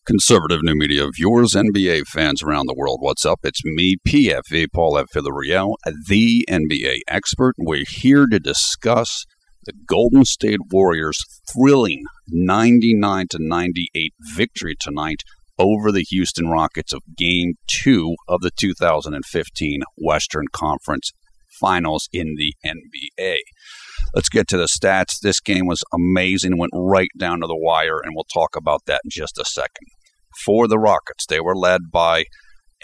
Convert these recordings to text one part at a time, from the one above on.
Conservative new media viewers, NBA fans around the world, what's up? It's me, PFA, Paul F. Villarreal, the NBA expert. We're here to discuss the Golden State Warriors' thrilling 99-98 victory tonight over the Houston Rockets of Game 2 of the 2015 Western Conference Finals in the NBA. Let's get to the stats. This game was amazing, went right down to the wire, and we'll talk about that in just a second. For the Rockets, they were led by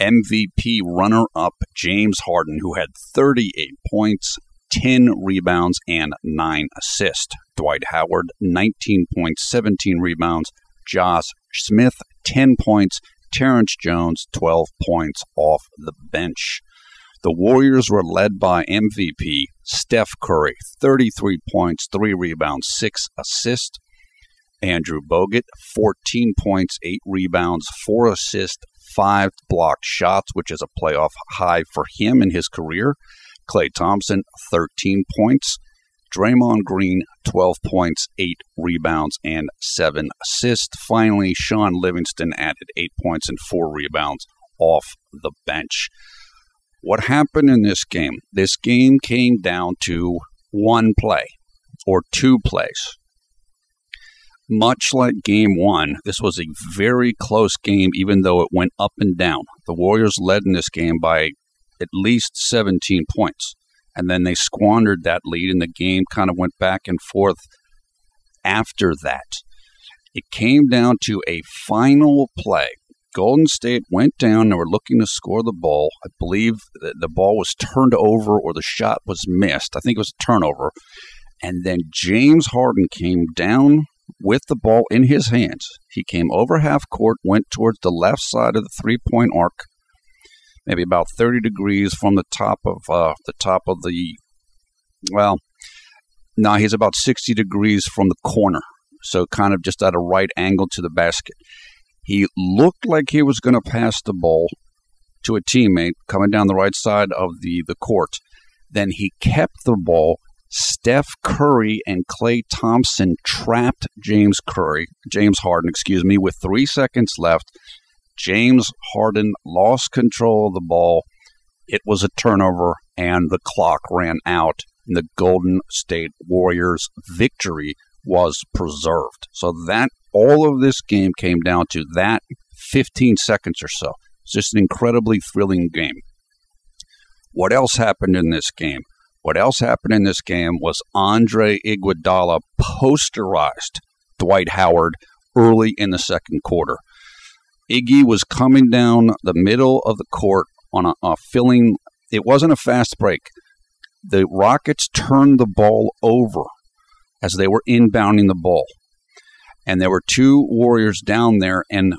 MVP runner-up James Harden, who had 38 points, 10 rebounds, and 9 assists. Dwight Howard, 19 points, 17 rebounds. Josh Smith, 10 points. Terrence Jones, 12 points off the bench. The Warriors were led by MVP Steph Curry, 33 points, 3 rebounds, 6 assists. Andrew Bogut, 14 points, 8 rebounds, 4 assists, 5 blocked shots, which is a playoff high for him in his career. Klay Thompson, 13 points. Draymond Green, 12 points, 8 rebounds, and 7 assists. Finally, Sean Livingston added 8 points and 4 rebounds off the bench. What happened in this game? This game came down to one play or two plays. Much like Game 1, this was a very close game, even though it went up and down. The Warriors led in this game by at least 17 points, and then they squandered that lead, and the game kind of went back and forth after that. It came down to a final play. Golden State went down. They were looking to score the ball. I believe the ball was turned over or the shot was missed. I think it was a turnover. And then James Harden came down with the ball in his hands. He came over half court, went towards the left side of the three-point arc, maybe about 30 degrees from the top of he's about 60 degrees from the corner. So kind of just at a right angle to the basket. He looked like he was going to pass the ball to a teammate coming down the right side of the court. Then he kept the ball. Steph Curry and Klay Thompson trapped James Harden, with 3 seconds left. James Harden lost control of the ball. It was a turnover, and the clock ran out. And the Golden State Warriors' victory was preserved. So that all of this game came down to that 15 seconds or so. It's just an incredibly thrilling game. What else happened in this game? What else happened in this game was Andre Iguodala posterized Dwight Howard early in the second quarter. Iggy was coming down the middle of the court on a filling. It wasn't a fast break. The Rockets turned the ball over as they were inbounding the ball. And there were two Warriors down there, and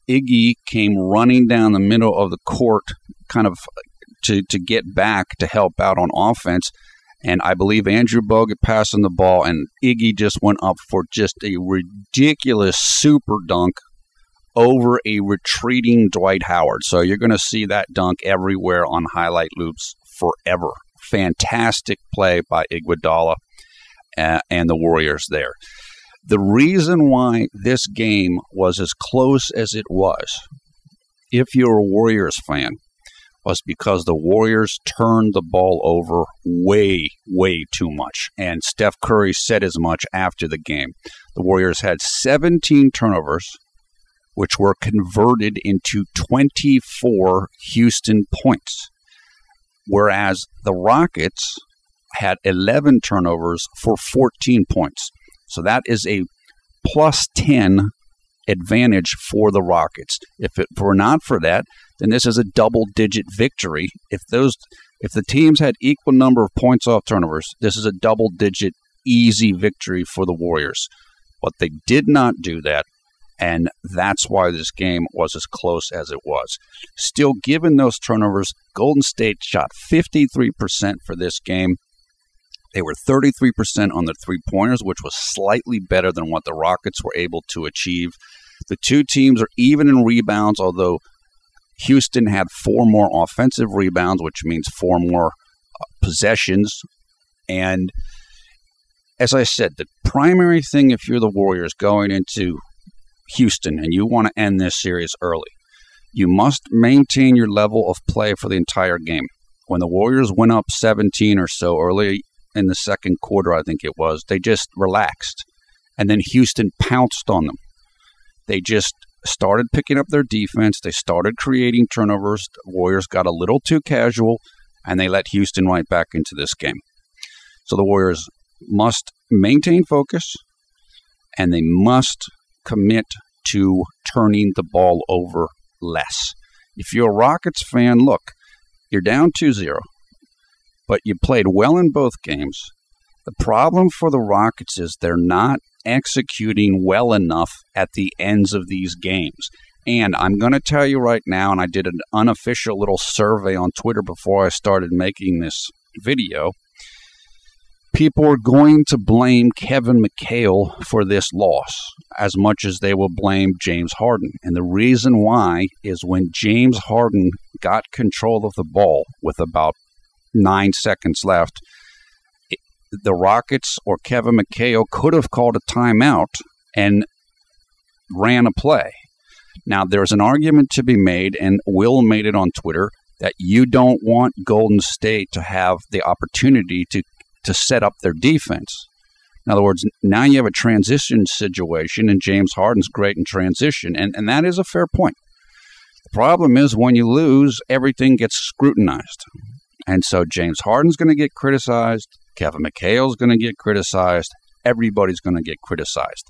Iggy came running down the middle of the court kind of to get back to help out on offense. And I believe Andrew Bogut passing the ball, and Iggy just went up for just a ridiculous super dunk over a retreating Dwight Howard. So you're going to see that dunk everywhere on highlight loops forever. Fantastic play by Iguodala and the Warriors there. The reason why this game was as close as it was, if you're a Warriors fan, was because the Warriors turned the ball over way, way too much. And Steph Curry said as much after the game. The Warriors had 17 turnovers, which were converted into 24 Houston points, whereas the Rockets had 11 turnovers for 14 points. So that is a plus 10 advantage for the Rockets. If it were not for that, then this is a double-digit victory. If the teams had equal number of points off turnovers, this is a double-digit easy victory for the Warriors. But they did not do that, and that's why this game was as close as it was. Still, given those turnovers, Golden State shot 53% for this game. They were 33% on the three-pointers, which was slightly better than what the Rockets were able to achieve. The two teams are even in rebounds, although Houston had 4 more offensive rebounds, which means 4 more possessions. And as I said, the primary thing if you're the Warriors going into Houston and you want to end this series early, you must maintain your level of play for the entire game. When the Warriors went up 17 or so early in the second quarter, I think it was, they just relaxed. And then Houston pounced on them. They just started picking up their defense. They started creating turnovers. The Warriors got a little too casual, and they let Houston right back into this game. So the Warriors must maintain focus, and they must commit to turning the ball over less. If you're a Rockets fan, look, you're down 2-0, but you played well in both games. The problem for the Rockets is they're not executing well enough at the ends of these games. And I'm going to tell you right now, and I did an unofficial little survey on Twitter before I started making this video, people are going to blame Kevin McHale for this loss as much as they will blame James Harden. And the reason why is when James Harden got control of the ball with about 9 seconds left, the Rockets or Kevin McHale could have called a timeout and ran a play. Now, there's an argument to be made, and Will made it on Twitter, that you don't want Golden State to have the opportunity to set up their defense. In other words, now you have a transition situation, and James Harden's great in transition, and that is a fair point. The problem is when you lose, everything gets scrutinized. And so James Harden's going to get criticized, Kevin McHale's going to get criticized, everybody's going to get criticized.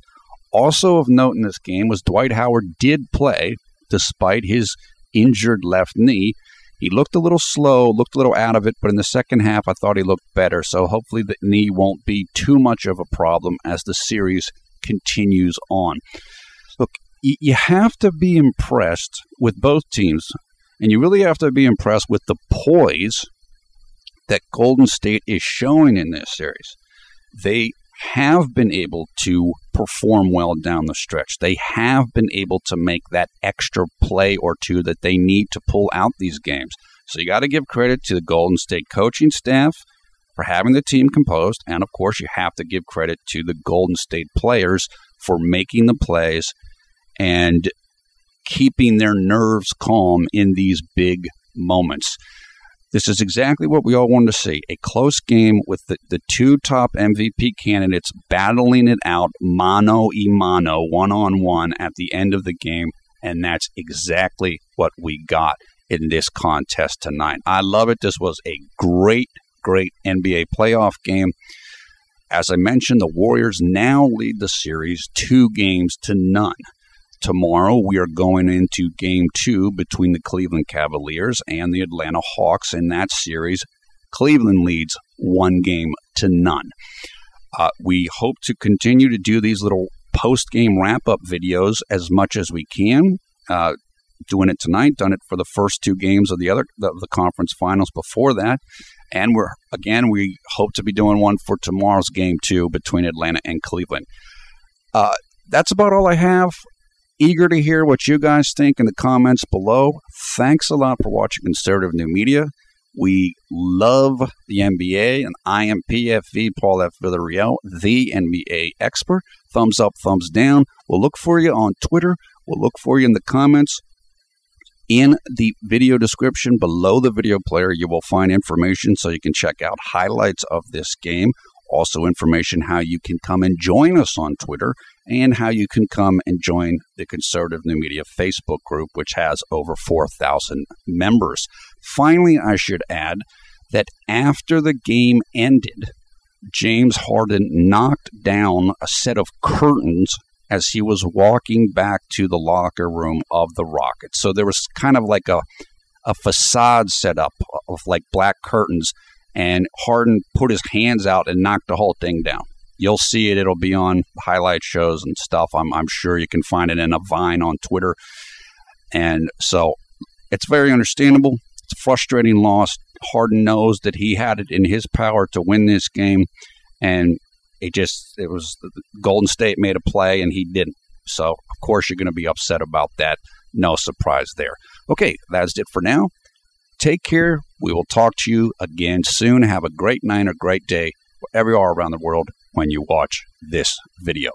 Also of note in this game was Dwight Howard did play despite his injured left knee. He looked a little slow, looked a little out of it, but in the second half, I thought he looked better. So hopefully the knee won't be too much of a problem as the series continues on. Look, you have to be impressed with both teams, and you really have to be impressed with the poise that Golden State is showing in this series. They have been able to perform well down the stretch. They have been able to make that extra play or two that they need to pull out these games. So you got to give credit to the Golden State coaching staff for having the team composed, and of course you have to give credit to the Golden State players for making the plays and keeping their nerves calm in these big moments. This is exactly what we all wanted to see. A close game with the two top MVP candidates battling it out mano a mano, one-on-one at the end of the game, and that's exactly what we got in this contest tonight. I love it. This was a great, great NBA playoff game. As I mentioned, the Warriors now lead the series 2-0. Tomorrow, we are going into Game 2 between the Cleveland Cavaliers and the Atlanta Hawks. In that series, Cleveland leads 1-0. We hope to continue to do these little post-game wrap-up videos as much as we can. Doing it tonight, done it for the first 2 games of the conference finals before that. And we hope to be doing one for tomorrow's Game 2 between Atlanta and Cleveland. That's about all I have. Eager to hear what you guys think in the comments below. Thanks a lot for watching Conservative New Media. We love the NBA, and I am PFV, Paul F. Villarreal, the NBA expert. Thumbs up, thumbs down. We'll look for you on Twitter. We'll look for you in the comments. In the video description below the video player, you will find information so you can check out highlights of this game. Also information how you can come and join us on Twitter and how you can come and join the Conservative New Media Facebook group, which has over 4,000 members. Finally, I should add that after the game ended, James Harden knocked down a set of curtains as he was walking back to the locker room of the Rockets. So there was kind of like a facade set up of like black curtains, and Harden put his hands out and knocked the whole thing down. You'll see it. It'll be on highlight shows and stuff. I'm sure you can find it in a Vine on Twitter. And so it's very understandable. It's a frustrating loss. Harden knows that he had it in his power to win this game, and it was Golden State made a play and he didn't. So, of course, you're going to be upset about that. No surprise there. Okay, that's it for now. Take care. We will talk to you again soon. Have a great night or great day wherever you are around the world when you watch this video.